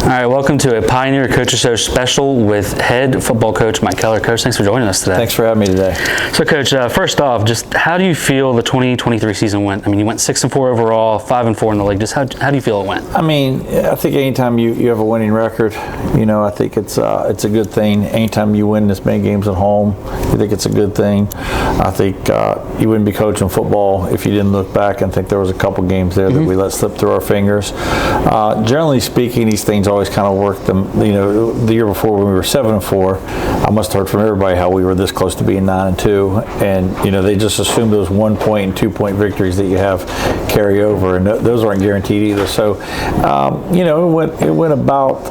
All right, welcome to a Pioneer Coaches Show special with head football coach Mike Kellar. Coach, thanks for joining us today. Thanks for having me today. So, Coach, first off, just how do you feel the 2023 season went? I mean, you went 6-4 overall, 5-4 in the league. Just how do you feel it went? I mean, I think anytime you have a winning record, I think it's a good thing. Anytime you win this many games at home, I think it's a good thing. I think you wouldn't be coaching football if you didn't look back and think there was a couple games there that we let slip through our fingers. Generally speaking, these things always kind of work them. The year before when we were 7-4, I must have heard from everybody how we were this close to being 9-2, and they just assumed those 1 point and 2 point victories that you have carry over, and those aren't guaranteed either. So, it went about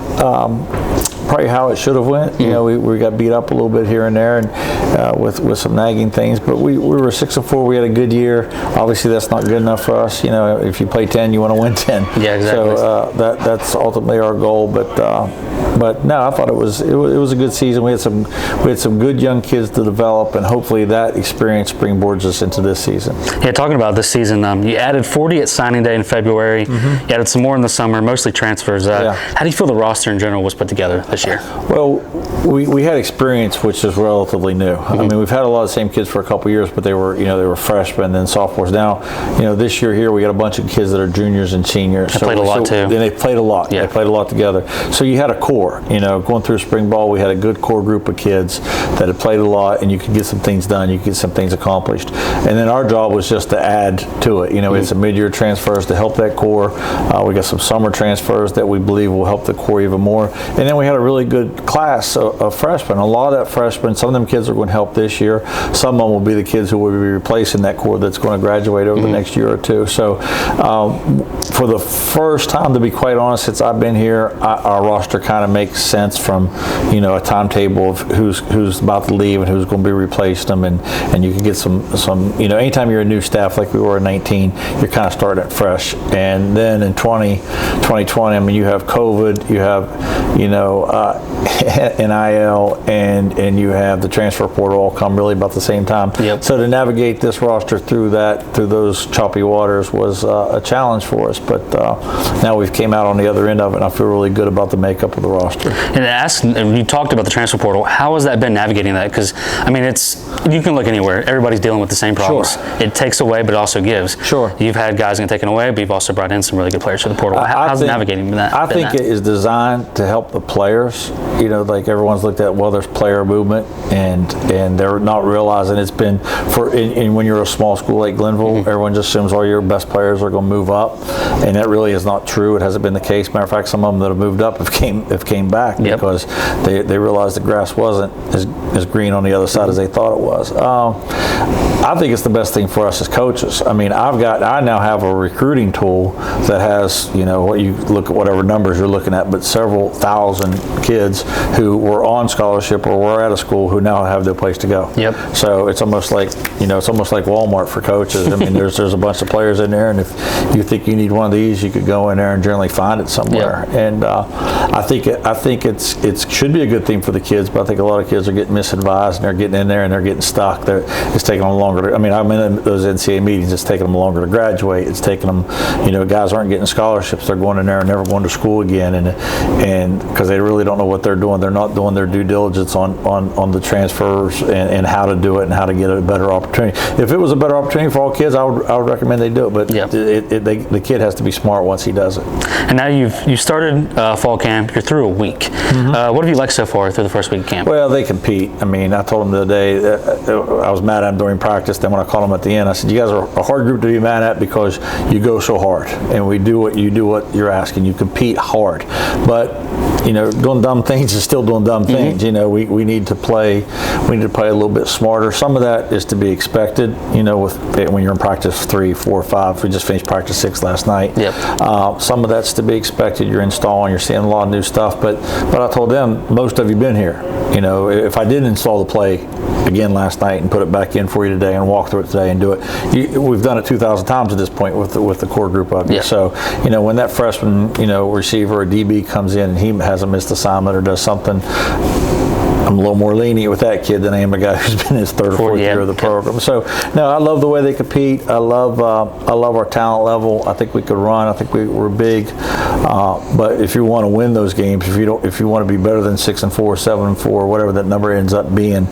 probably how it should have went. We got beat up a little bit here and there, and with some nagging things. But we were 6-4. We had a good year. Obviously, that's not good enough for us. If you play 10, you want to win 10. Yeah, exactly. So that's ultimately our goal. But no, I thought it was a good season. We had some good young kids to develop, and hopefully that experience springboards us into this season. Yeah, talking about this season, you added 40 at signing day in February. You added some more in the summer, mostly transfers. How do you feel the roster in general was put together this year? Well, we had experience, which is relatively new. I mean, we've had a lot of the same kids for a couple years, but they were freshmen and then sophomores. Now, this year here we got a bunch of kids that are juniors and seniors. They played a lot too. And they played a lot. Yeah. They played a lot together. So you had a core. Going through spring ball, we had a good core group of kids that had played a lot, and you could get some things done. You could get some things accomplished. And then our job was just to add to it. We had some mid-year transfers to help that core. We got some summer transfers that we believe will help the core even more. And then we had a really good class of freshmen. A lot of that freshmen, some of them kids are going to help this year. Some of them will be the kids who will be replacing that core that's going to graduate over the next year or two. So for the first time, to be quite honest, since I've been here, our roster kind of makes sense from a timetable of who's about to leave and who's going to be replacing them, and you can get some anytime you're a new staff like we were in 19, you're kind of starting fresh. And then in 2020, I mean, you have COVID, you have NIL, and you have the transfer portal all come really about the same time. Yep. So to navigate this roster through those choppy waters was a challenge for us, but now we've came out on the other end of it, and I feel really good about the makeup of the roster. And you talked about the transfer portal. How has that been navigating that? Because I mean, you can look anywhere. Everybody's dealing with the same problems. Sure. It takes away, but it also gives. Sure. You've had guys getting taken away, but you've also brought in some really good players to the portal. How's navigating that? I think it is designed to help the players. Like everyone's looked at, well, there's player movement, and they're not realizing it's been and when you're a small school like Glenville, everyone just assumes all your best players are going to move up, and that really is not true. It hasn't been the case. Matter of fact, some of them that have moved up have came back because they realized the grass wasn't as green on the other side as they thought it was. I think it's the best thing for us as coaches. I mean, I now have a recruiting tool that has, what you look at whatever numbers you're looking at, but several thousand kids who were on scholarship or were at a school who now have their place to go. Yep. So it's almost like Walmart for coaches. I mean, there's a bunch of players in there, and if you think you need one of these, you could go in there and generally find it somewhere. Yep. And I think it should be a good thing for the kids, but I think a lot of kids are getting misadvised, and they're getting in there and they're getting stuck. It's taking them longer. I'm in those NCAA meetings. It's taking them longer to graduate. It's taking them, guys aren't getting scholarships. They're going in there and never going to school again, and because they really don't know what they're doing. They're not doing their due diligence on the transfers and how to do it and how to get a better opportunity. If it was a better opportunity for all kids, I would recommend they do it. But the kid has to be smart once he does it. And now you started fall camp. You're through a week. What have you liked so far through the first week of camp? Well, they compete. I mean, I told them the other day, I was mad at them during practice. Then when I called them at the end, I said, you guys are a hard group to be mad at because you go so hard, and we do what you're asking. You compete hard, but doing dumb things is still doing dumb things. We need to play a little bit smarter. Some of that is to be expected. When you're in practice 3, 4, 5. We just finished practice 6 last night. Yep. Some of that's to be expected. You're installing. You're seeing a lot of new stuff. But I told them, most of you been here. If I didn't install the play again last night and put it back in for you today and walk through it today and do it, we've done it 2,000 times at this point with the core group of you. Yeah. So when that freshman receiver or DB comes in and he hasn't missed assignment or does something, I'm a little more lenient with that kid than I am a guy who's been in his third or fourth year of the program. So, no, I love the way they compete. I love our talent level. I think we could run. I think we're big. But if you want to win those games, if you want to be better than 6-4, 7-4, whatever that number ends up being,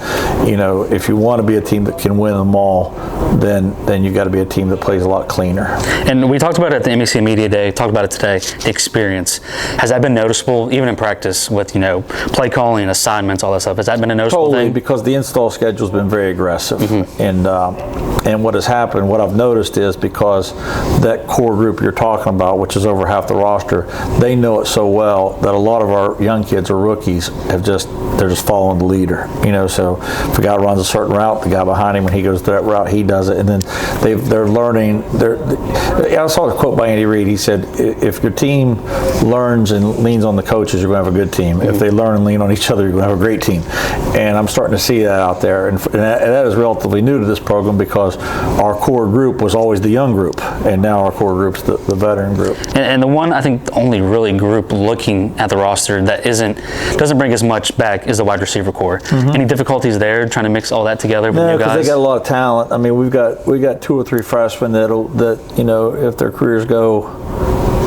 if you want to be a team that can win them all, then you got to be a team that plays a lot cleaner. And we talked about it at the MEC Media Day. Talked about it today. The experience, has that been noticeable even in practice with play calling, assignments, all that stuff? Has that been a noticeable thing? Because the install schedule's been very aggressive, and what has happened, what I've noticed is because that core group you're talking about, which is over half the roster, they know it so well that a lot of our young kids or rookies they're just following the leader. So if a guy runs a certain route, the guy behind him, when he goes to that route, he does it, and then they're learning. I saw a quote by Andy Reid. He said, "If your team learns and leans on the coaches, you're going to have a good team. If they learn and lean on each other, you're going to have a great team." And I'm starting to see that out there, and that is relatively new to this program because our core group was always the young group, and now our core group's the veteran group. And the one, I think, the only really group looking at the roster that doesn't bring as much back is the wide receiver core. Any difficulties there trying to mix all that together with new guys? Because they got a lot of talent. I mean, we got 2 or 3 freshmen that if their careers go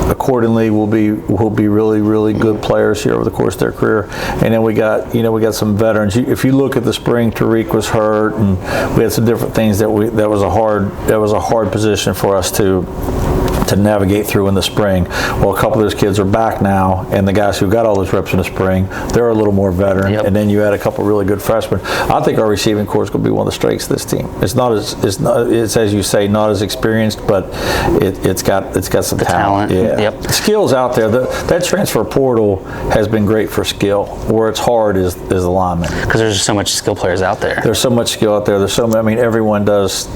accordingly will be really, really good players here over the course of their career. And then we got some veterans. If you look at the spring, Tariq was hurt, and we had some different things that was a hard position for us to navigate through in the spring. Well, a couple of those kids are back now, and the guys who got all those reps in the spring, they're a little more veteran. And then you had a couple of really good freshmen. I think our receiving core is going to be one of the strengths of this team. It's as you say, not as experienced, but it's got some talent. Yeah. Skills out there. That transfer portal has been great for skill. Where it's hard is the lineman. Because there's just so much skill players out there. There's so much skill out there. Everyone throws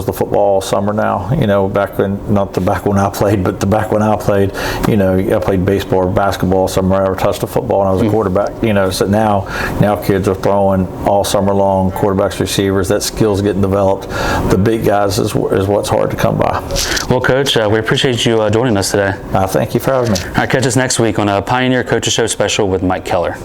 the football all summer now. Back when I played, but back when I played, I played baseball or basketball summer. I never touched a football when I was a quarterback. So now kids are throwing all summer long, quarterbacks, receivers. That skill's getting developed. The big guys is what's hard to come by. Well, Coach, we appreciate you joining us today. Thank you for having me. All right, catch us next week on a Pioneer Coaches Show special with Mike Kellar.